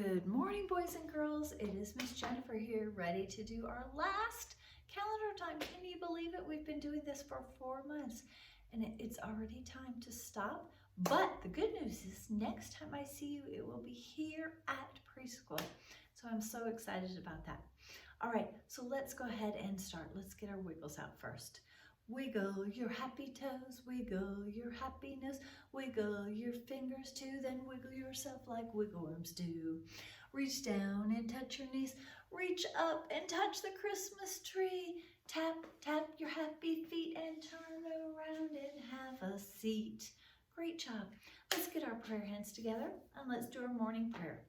Good morning, boys and girls. It is Miss Jennifer here, ready to do our last calendar time. Can you believe it? We've been doing this for 4 months, and it's already time to stop. But the good news is next time I see you, it will be here at preschool. So I'm so excited about that. All right, so let's go ahead and start. Let's get our wiggles out first. Wiggle your happy toes, wiggle your happiness, wiggle your fingers too, then wiggle yourself like wiggle worms do. Reach down and touch your knees, reach up and touch the Christmas tree. Tap, tap your happy feet and turn around and have a seat. Great job. Let's get our prayer hands together and let's do our morning prayer.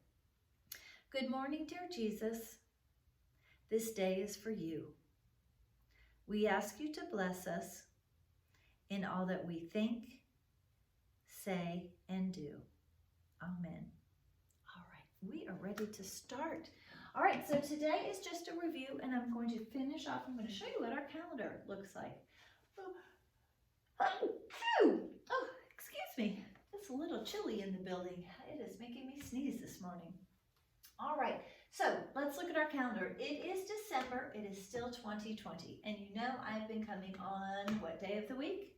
Good morning, dear Jesus. This day is for you. We ask you to bless us in all that we think, say, and do. Amen. All right, we are ready to start. All right, so today is just a review, and I'm going to finish off. I'm going to show you what our calendar looks like. Oh, excuse me. It's a little chilly in the building. It is making me sneeze this morning. All right, so let's look at our calendar. It is December, it is still 2020, and you know I've been coming on what day of the week?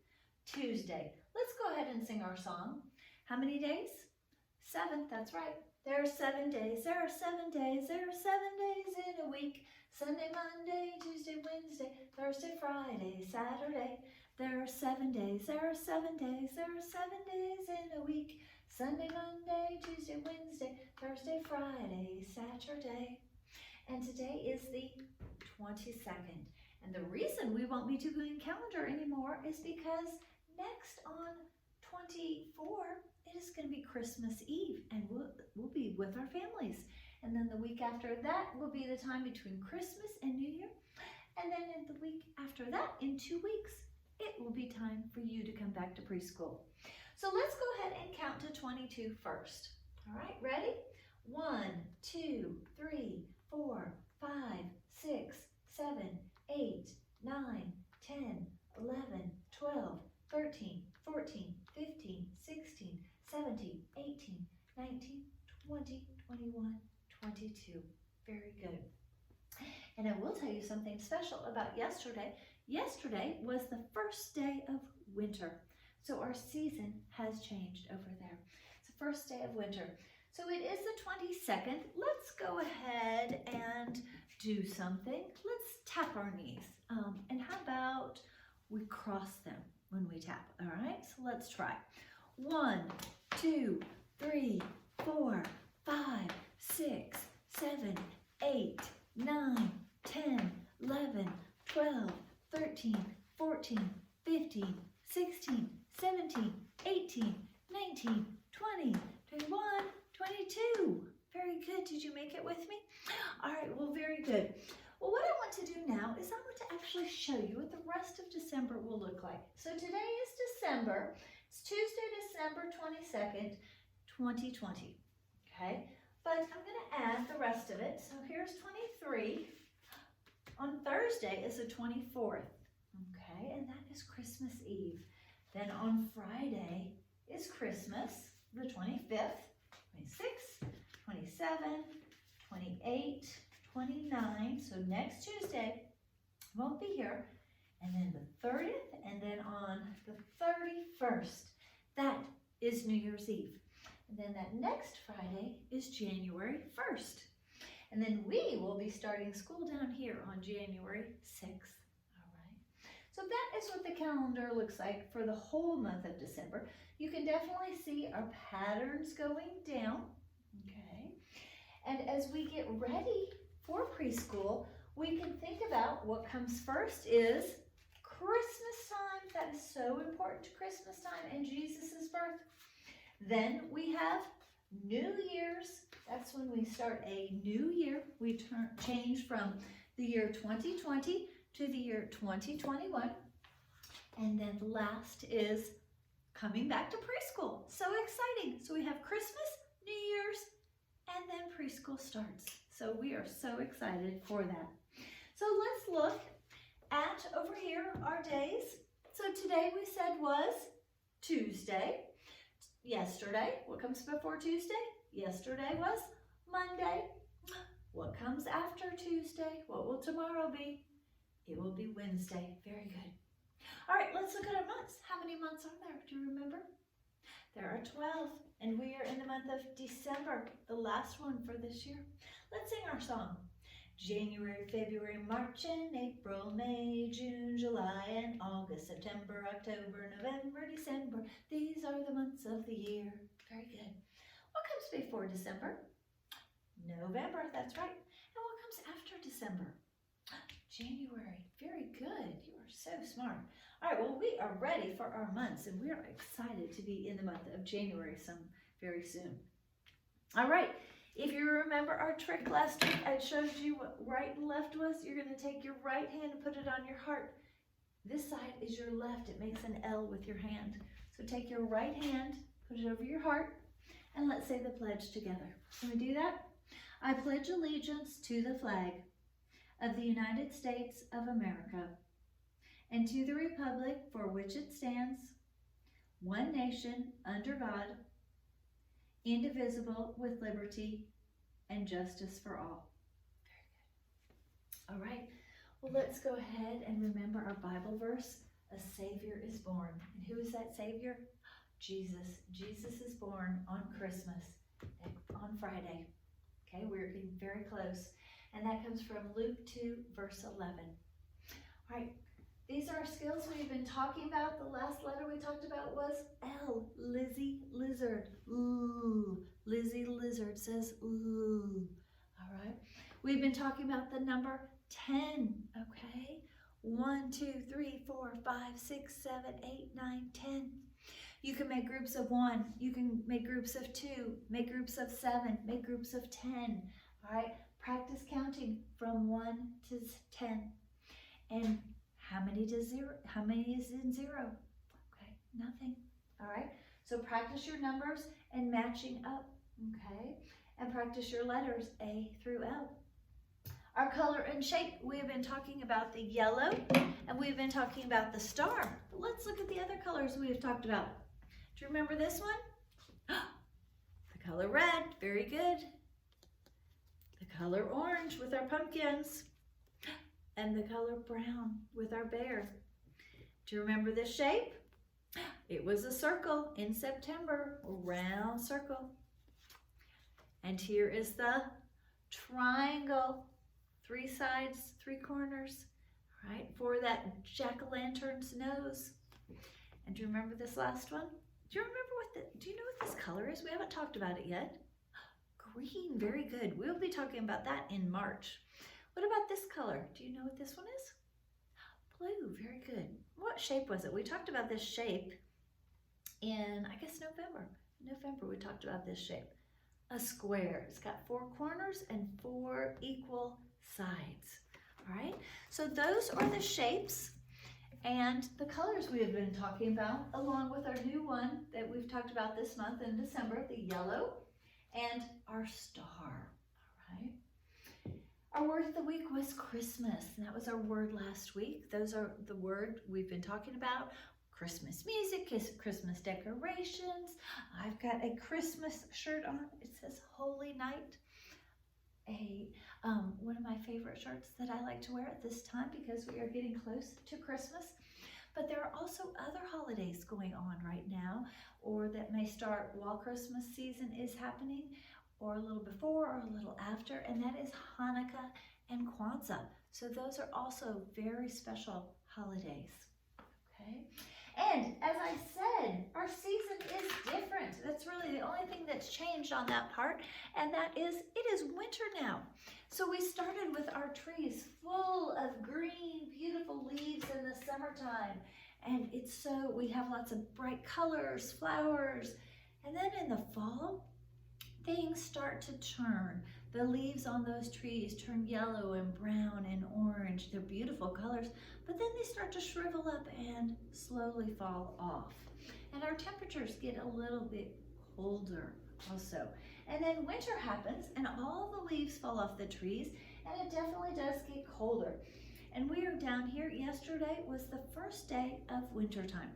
Tuesday. Let's go ahead and sing our song. How many days? 7, that's right. There are 7 days, there are 7 days, there are 7 days in a week. Sunday, Monday, Tuesday, Wednesday, Thursday, Friday, Saturday. There are 7 days, there are 7 days, there are 7 days in a week. Sunday, Monday, Tuesday, Wednesday, Thursday, Friday, Saturday. And today is the 22nd. And the reason we won't be doing calendar anymore is because next on 24, it is going to be Christmas Eve, and we'll be with our families. And then the week after that will be the time between Christmas and New Year. And then in the week after that, in 2 weeks, it will be time for you to come back to preschool. So let's go ahead and count to 22 first. All right, ready? 1, 2, 3, 4, 5, 6, 7, 8, 9, 10, 11, 12, 13, 14, 15, 16, 17, 18, 19, 20, 21, 22. Very good. And I will tell you something special about yesterday. Yesterday was the first day of winter. So our season has changed over there. It's the first day of winter. So it is the 22nd. Let's go ahead and do something. Let's tap our knees. And how about we cross them when we tap? All right, so let's try. 1, 2, 3, 4, 5, 6, 7, 8, 9, 10, 11, 12, 13, 14, 15, 16, 17, 18, 19, 20, 21, 22. Very good. Did you make it with me? All right, well, very good. Well, what I want to do now is I want to actually show you what the rest of December will look like. So today is December. It's Tuesday, December 22nd, 2020. Okay, but I'm going to add the rest of it. So here's 23. On Thursday is the 24th. Okay, and that is Christmas Eve. Then on Friday is Christmas, the 25th, 26, 27, 28, 29. So next Tuesday, won't be here. And then the 30th, and then on the 31st, that is New Year's Eve. And then that next Friday is January 1st. And then we will be starting school down here on January 6th. So that is what the calendar looks like for the whole month of December. You can definitely see our patterns going down, okay? And as we get ready for preschool, we can think about what comes first is Christmas time. That is so important to Christmas time and Jesus' birth. Then we have New Year's. That's when we start a new year. We change from the year 2020 to the year 2021. And then last is coming back to preschool. So exciting. So we have Christmas, New Year's, and then preschool starts. So we are so excited for that. So let's look at over here our days. So today we said was Tuesday. Yesterday, what comes before Tuesday? Yesterday was Monday. What comes after Tuesday? What will tomorrow be? It will be Wednesday. Very good. All right, let's look at our months. How many months are there? Do you remember? There are 12, and we are in the month of December, the last one for this year. Let's sing our song. January, February, March, and April, May, June, July, and August, September, October, November, December. These are the months of the year. Very good. What comes before December? November, that's right. And what comes after December? January. Very good. You are so smart. All right, well, we are ready for our months, and we are excited to be in the month of January very soon. All right, if you remember our trick last week, I showed you what right and left was. You're going to take your right hand and put it on your heart. This side is your left. It makes an L with your hand. So take your right hand, put it over your heart, and let's say the pledge together. Can we do that? I pledge allegiance to the flag of the United States of America and to the republic for which it stands, one nation, under God, indivisible, with liberty and justice for all. Very good. All right, well, let's go ahead and remember our Bible verse. A Savior is born. And who is that Savior? Jesus. Jesus is born on Christmas, on Friday. Okay, we're getting very close. And that comes from Luke 2, verse 11. All right, these are our skills we've been talking about. The last letter we talked about was L, Lizzie, lizard. Ooh, Lizzie, lizard says ooh. All right, we've been talking about the number 10, okay? 1, 2, 3, 4, 5, 6, 7, 8, 9, 10. You can make groups of 1. You can make groups of 2. Make groups of 7. Make groups of 10. All right, practice counting from 1 to 10. And how many is in 0? Okay, nothing. All right, so practice your numbers and matching up, okay? And practice your letters A through L. Our color and shape, we have been talking about the yellow, and we've been talking about the star. But let's look at the other colors we have talked about. Do you remember this one? The color red, very good. The color orange with our pumpkins. And the color brown with our bear. Do you remember this shape? It was a circle in September, a round circle. And here is the triangle. 3 sides, 3 corners, right? For that jack-o'-lantern's nose. And do you remember this last one? Do you know what this color is? We haven't talked about it yet. Green, very good. We'll be talking about that in March. What about this color? Do you know what this one is? Blue, very good. What shape was it? We talked about this shape in, I guess, November. In November, we talked about this shape. A square. It's got 4 corners and 4 equal sides. All right, so those are the shapes and the colors we have been talking about, along with our new one that we've talked about this month in December, the yellow, and our star. All right. Our word of the week was Christmas, and that was our word last week. Those are the word we've been talking about. Christmas music, Christmas decorations. I've got a Christmas shirt on. It says Holy Night. One of my favorite shirts that I like to wear at this time because we are getting close to Christmas. But there are also other holidays going on right now, or that may start while Christmas season is happening, or a little before or a little after, and that is Hanukkah and Kwanzaa. So those are also very special holidays, okay? And as I said, our season is different. That's really the only thing that's changed on that part, and that is, it is winter now. So we started with our trees full of green, beautiful leaves in the summertime, and we have lots of bright colors, flowers, and then in the fall, things start to turn. The leaves on those trees turn yellow and brown and orange. They're beautiful colors, but then they start to shrivel up and slowly fall off. And our temperatures get a little bit colder also. And then winter happens and all the leaves fall off the trees, and it definitely does get colder. and we are down here. Yesterday was the first day of wintertime.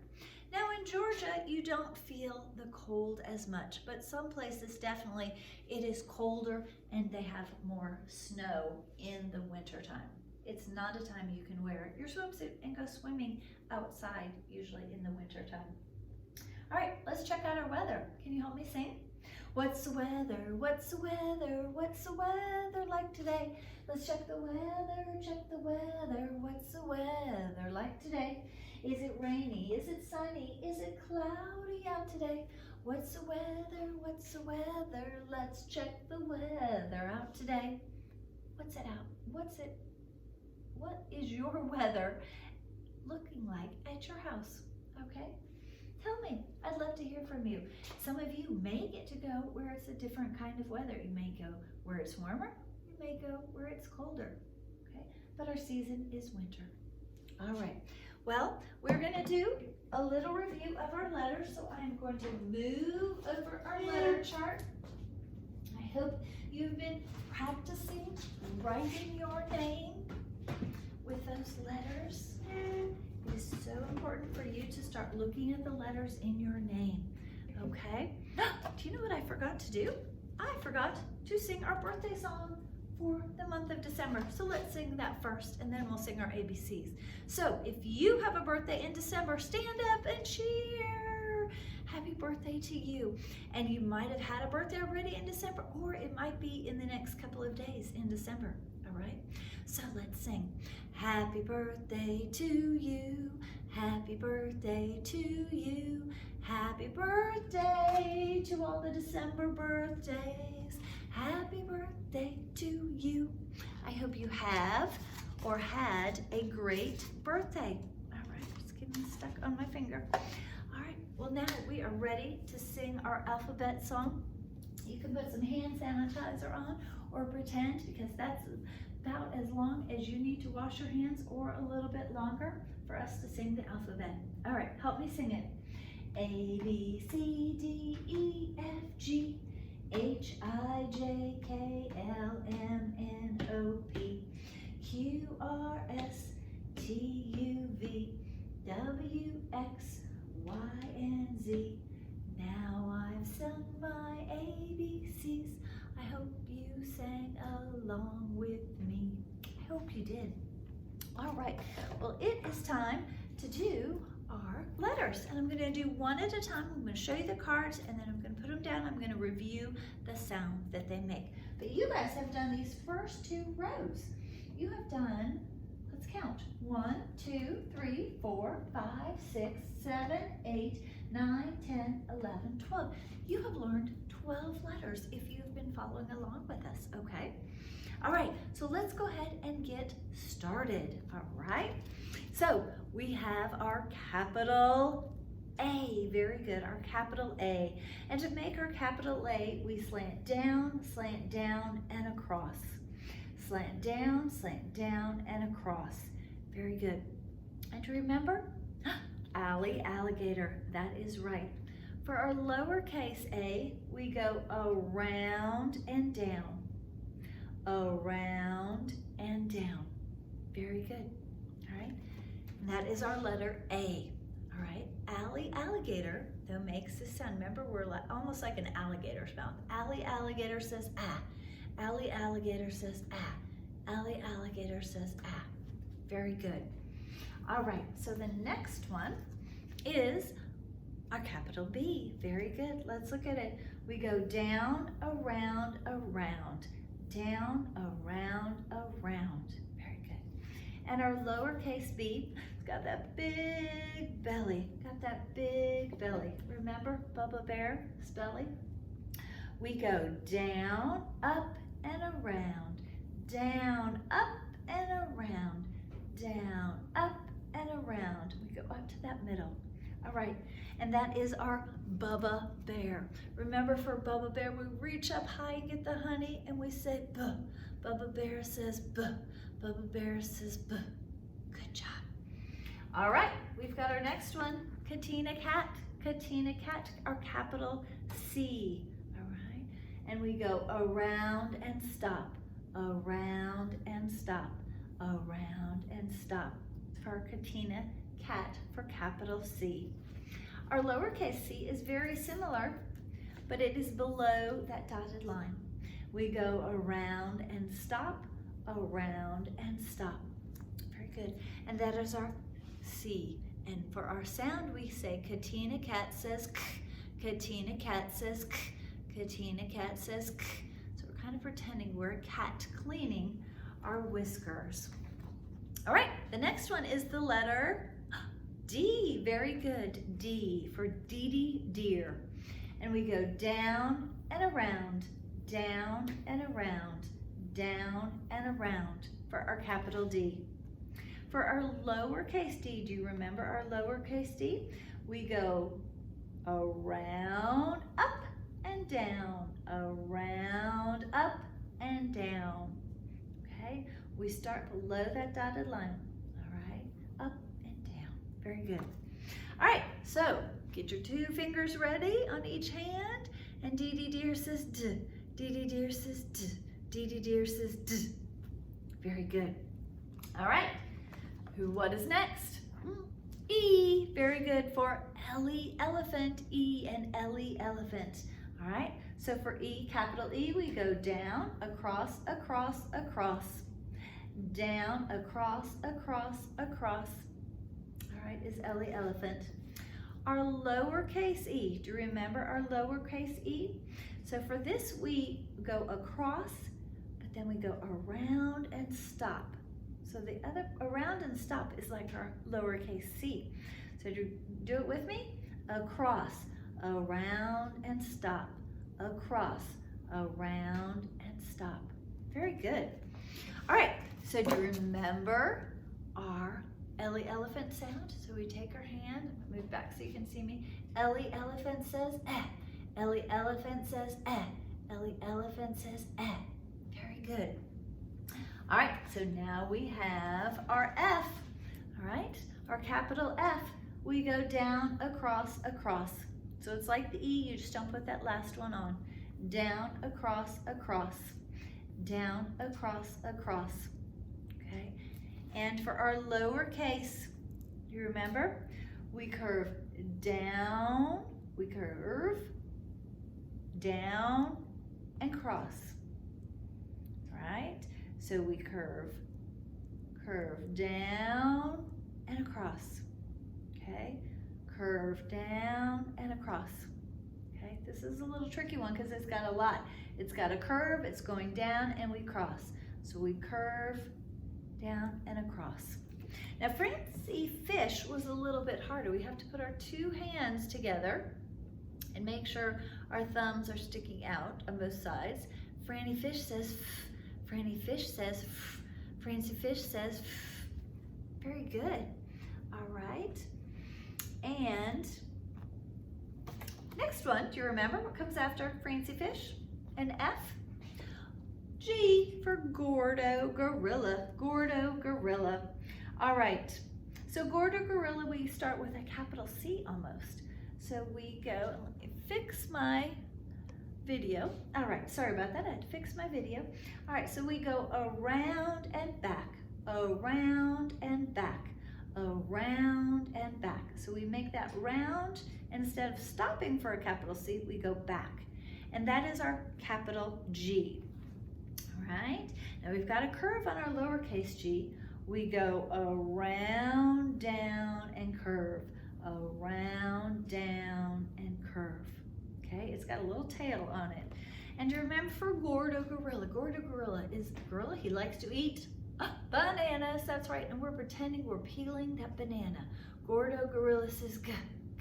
Now in Georgia, you don't feel the cold as much, but some places definitely it is colder and they have more snow in the wintertime. It's not a time you can wear your swimsuit and go swimming outside, usually in the wintertime. All right, let's check out our weather. Can you help me sing? What's the weather? What's the weather? What's the weather like today? Let's check the weather, check the weather. What's the weather like today? Is it rainy? Is it sunny? Is it cloudy out today? What's the weather? What's the weather? Let's check the weather out today. What's it out? What is your weather looking like at your house? Okay? Tell me. I'd love to hear from you. Some of you may get to go where it's a different kind of weather. You may go where it's warmer. You may go where it's colder. Okay? But our season is winter. All right. Well, we're going to do a little review of our letters. So I'm going to move over our letter chart. I hope you've been practicing writing your name with those letters. It is so important for you to start looking at the letters in your name, okay? Do you know what I forgot to do? I forgot to sing our birthday song for the month of December. So let's sing that first, and then we'll sing our ABCs. So if you have a birthday in December, stand up and cheer. Happy birthday to you. And you might have had a birthday already in December, or it might be in the next couple of days in December, all right? So let's sing. Happy birthday to you. Happy birthday to you. Happy birthday to all the December birthdays. Happy birthday to you. I hope you have or had a great birthday. All right, it's getting stuck on my finger. All right, well now we are ready to sing our alphabet song. You can put some hand sanitizer on or pretend, because that's about as long as you need to wash your hands, or a little bit longer for us to sing the alphabet. All right, help me sing it. A, B, C, D, E, F, G, H, I, J, K, L, M, N, O, P, Q, R, S, T, U, V, W, X, Y, and Z. Now I've sung my ABCs. I hope you sang along with me. I hope you did. All right, well, it is time to do our letters, and I'm going to do one at a time. I'm going to show you the cards, and then I'm going to put them down. I'm going to review the sound that they make. But you guys have done these first two rows. You have done, let's count, 1, 2, 3, 4, 5, 6, 7, 8, 9, 10, 11, 12. You have learned 12 letters if you've been following along with us, okay? All right, so let's go ahead and get started, all right? So we have our capital A, very good, our capital A. And to make our capital A, we slant down, and across. Slant down, and across. Very good. And remember, Allie, alligator, that is right. For our lowercase a, we go around and down. Around and down. Very good. All right. And that is our letter A. All right. Allie, alligator, though, makes this sound. Remember, we're almost like an alligator's mouth. Allie, alligator says ah. Allie, alligator says ah. Allie, alligator says ah. Very good. All right. So the next one is our capital B. Very good. Let's look at it. We go down, around, around. Down, around, around. Very good. And our lowercase b, it's got that big belly. Got that big belly. Remember Bubba Bear's belly? We go down, up, and around. Down, up, and around. Down, up, and around. We go up to that middle. All right, and that is our Bubba Bear. Remember, for Bubba Bear, we reach up high and get the honey, and we say buh. Bubba Bear says buh. Bubba Bear says buh. Good job. All right, we've got our next one, Katina Cat. Katina Cat, our capital C. All right, and we go around and stop. Around and stop. around, and stop. For Katina, cat for capital C. Our lowercase c is very similar, but it is below that dotted line. We go around and stop, around and stop. Very good. And that is our C. And for our sound, we say Katina cat says k, Katina cat says k, Katina cat says k. So we're kind of pretending we're a cat cleaning our whiskers. All right, the next one is the letter D. Very good. D for Dee deer. And we go down and around, down and around, down and around for our capital D. For our lowercase d, do you remember our lowercase d? We go around, up and down, around, up and down. Okay, we start below that dotted line. All right, up and down. Very good. All right, so get your 2 fingers ready on each hand, and Dee deer says d, Dee deer says d, Dee deer says d. Very good. All right, what is next? E. Very good for Ellie elephant, E and Ellie elephant. All right, so for E, capital E, we go down, across, across, across, down, across, across, across. All right, is Ellie elephant. Our lowercase e, do you remember our lowercase e? So for this, we go across, but then we go around and stop. So the other around and stop is like our lowercase c. So do it with me. Across, around and stop. Across, around and stop. Very good. All right, so do you remember our Ellie elephant sound? So we take our hand, move back so you can see me. Ellie elephant says eh. Ellie elephant says eh. Ellie elephant says eh. Very good. All right, so now we have our F, all right? Our capital F, we go down, across, across. So it's like the E, you just don't put that last one on. Down, across, across. Down, across, across, okay? And for our lowercase, you remember? We curve down, we curve, down, and cross, right? So we curve down and across, okay? Curve down and across, okay? This is a little tricky one because it's got a lot. It's got a curve, it's going down, and we cross. So we curve down and across. Now Francie Fish was a little bit harder. We have to put our 2 hands together and make sure our thumbs are sticking out on both sides. Franny Fish says f. Franny Fish says f. Francie Fish says f. Very good. All right. And next one, do you remember what comes after Francie Fish? An F? G for Gordo Gorilla. Gordo Gorilla. All right. So Gordo Gorilla, we start with a capital C almost. So we go, let me fix my video. All right, sorry about that, I had to fix my video. All right, so we go around and back, around and back, around and back. So we make that round, and instead of stopping for a capital C, we go back. And that is our capital G. All right, now we've got a curve on our lowercase g. We go around, down, and curve, around, down, and curve. Okay, it's got a little tail on it. And remember for Gordo Gorilla, Gordo Gorilla is a gorilla. He likes to eat bananas, that's right. And we're pretending we're peeling that banana. Gordo Gorilla says gah,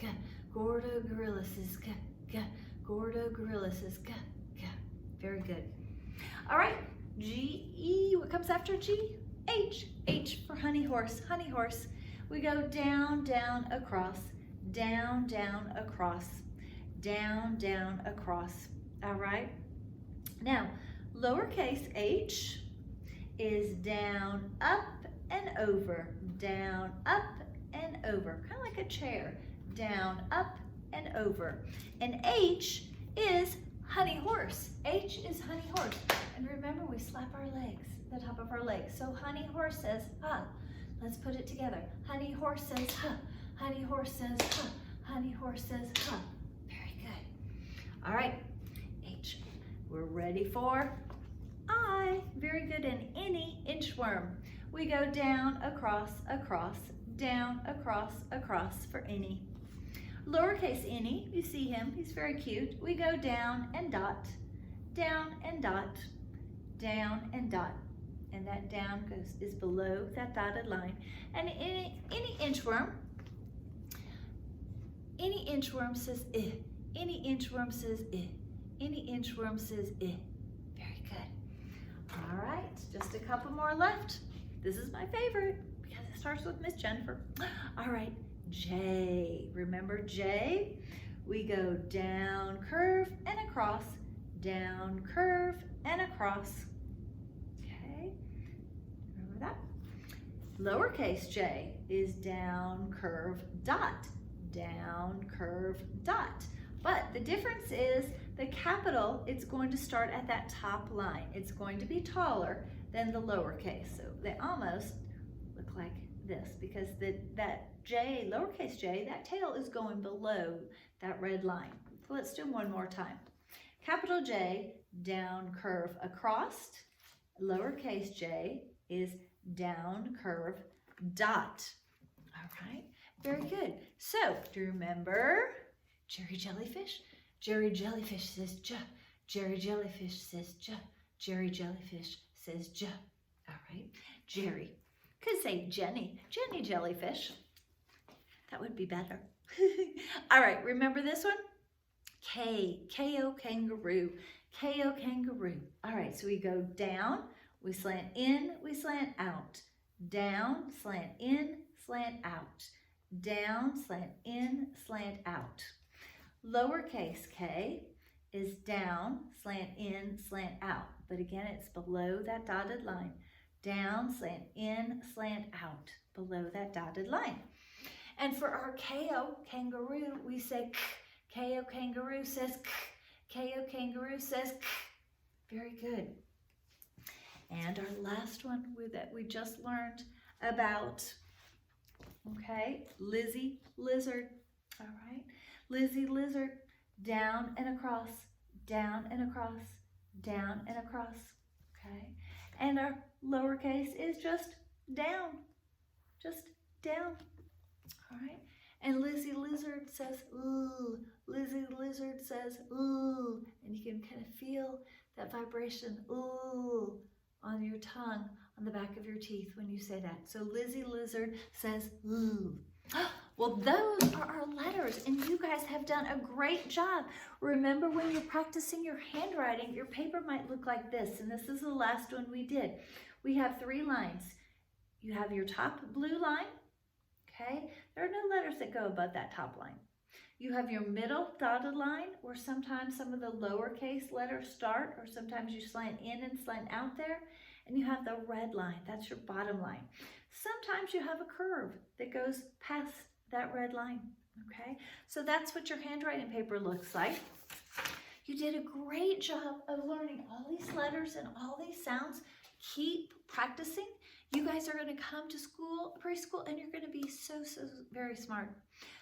gah. Gordo Gorilla says gah, gah. Gordo Gorilla says gah, gah. Very good. All right, G-E, what comes after G? H, H for honey horse, honey horse. We go down, down, across, down, down, across, down, down, across. All right. Now, lowercase h is down, up, and over. Down, up, and over. Kind of like a chair. Down, up, and over. And H is honey horse. H is honey horse. And remember, remember we slap our legs, the top of our legs. So honey horse says, huh. Let's put it together. Honey horse says, huh. Honey horse says, huh. Honey horse says, huh. Very good. All right, H. We're ready for I. Very good. And any inchworm. We go down, across, across, down, across, across for any. Lowercase any, you see him, he's very cute. We go down and dot, down and dot, down and dot. And that down is below that dotted line. And any inchworm says eh. Any inchworm says eh. Any inchworm says eh. Very good. All right, just a couple more left. This is my favorite because it starts with Miss Jennifer. All right, J. Remember J? We go down, curve, and across. Down, curve, and across. Okay, remember that? Lowercase j is down, curve, dot. Down, curve, dot. But the difference is the capital, it's going to start at that top line. It's going to be taller than the lowercase. So they almost look like this because that J, lowercase j, that tail is going below that red line. So let's do them one more time. Capital J, down, curve, across. Lowercase j is down, curve, dot. All right, very good. So do you remember Jerry Jellyfish? Jerry Jellyfish says J. Jerry Jellyfish says J. Jerry Jellyfish says J. All right, Jerry. Could say Jenny. Jenny Jellyfish. That would be better. All right, remember this one? K. K-O kangaroo. K-O kangaroo. All right, so we go down, we slant in, we slant out. Down, slant in, slant out. Down, slant in, slant out. Lowercase k is down, slant in, slant out. But again, it's below that dotted line. Down, slant in, slant out, below that dotted line. And for our K-O, kangaroo, we say k. K-O kangaroo says k. K-O kangaroo says k. Very good. And our last one that we just learned about, okay, Lizzie Lizard. All right, Lizzie Lizard, down and across, down and across, down and across, okay? And our lowercase is just down, all right? And Lizzie Lizard says, ooh. Lizzie Lizard says, ooh. And you can kind of feel that vibration, ooh, on your tongue, on the back of your teeth when you say that. So Lizzie Lizard says, ooh. Well, those are our letters, and you guys have done a great job. Remember, when you're practicing your handwriting, your paper might look like this, and this is the last one we did. We have 3 lines. You have your top blue line, okay? There are no letters that go above that top line. You have your middle dotted line, where sometimes some of the lowercase letters start, or sometimes you slant in and slant out there. And you have the red line, that's your bottom line. Sometimes you have a curve that goes past that red line, okay? So that's what your handwriting paper looks like. You did a great job of learning all these letters and all these sounds. Keep practicing. You guys are gonna come to school, preschool, and you're gonna be so very smart.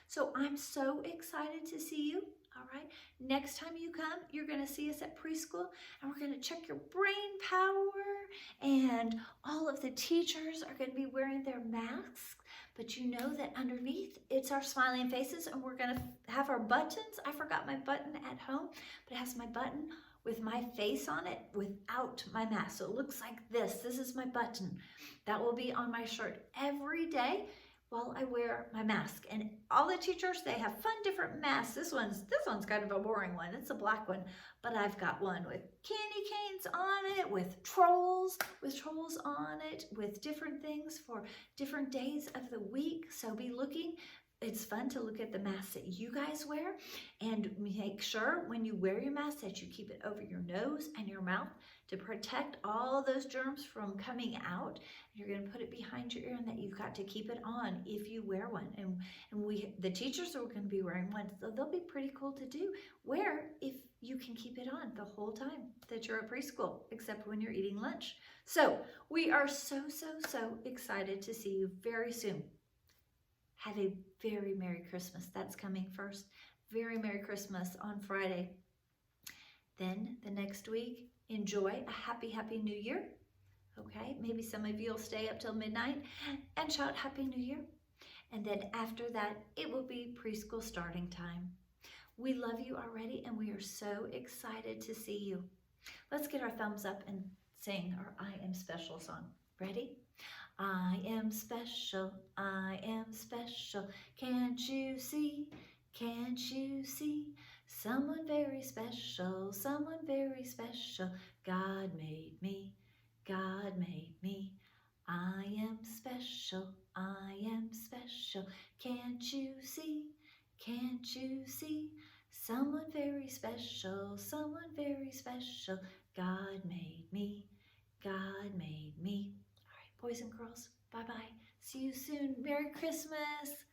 So I'm so excited to see you. All right, next time you come, you're gonna see us at preschool, and we're gonna check your brain power, and all of the teachers are gonna be wearing their masks, but you know that underneath, it's our smiling faces, and we're gonna have our buttons. I forgot my button at home, but it has my button with my face on it without my mask. So it looks like this. This is my button. That will be on my shirt every day while I wear my mask. And all the teachers, they have fun different masks. This one's kind of a boring one. It's a black one, but I've got one with candy canes on it, with trolls on it, with different things for different days of the week. So be looking. It's fun to look at the masks that you guys wear, and make sure when you wear your mask that you keep it over your nose and your mouth to protect all those germs from coming out. You're going to put it behind your ear, and that you've got to keep it on if you wear one. And the teachers are going to be wearing one, so they'll be pretty cool to wear if you can keep it on the whole time that you're at preschool, except when you're eating lunch. So we are so excited to see you very soon. Have a very Merry Christmas. That's coming first. Very Merry Christmas on Friday. Then the next week, enjoy a happy New Year. Okay, maybe some of you will stay up till midnight and shout Happy New Year. And then after that, it will be preschool starting time. We love you already, and we are so excited to see you. Let's get our thumbs up and sing our I Am Special song. Ready? I am special, I am special. Can't you see? Can't you see? Someone very special, someone very special. God made me, God made me. I am special, I am special. Can't you see? Can't you see? Someone very special, someone very special. God made me, God made me. All right, boys and girls, bye-bye. See you soon. Merry Christmas.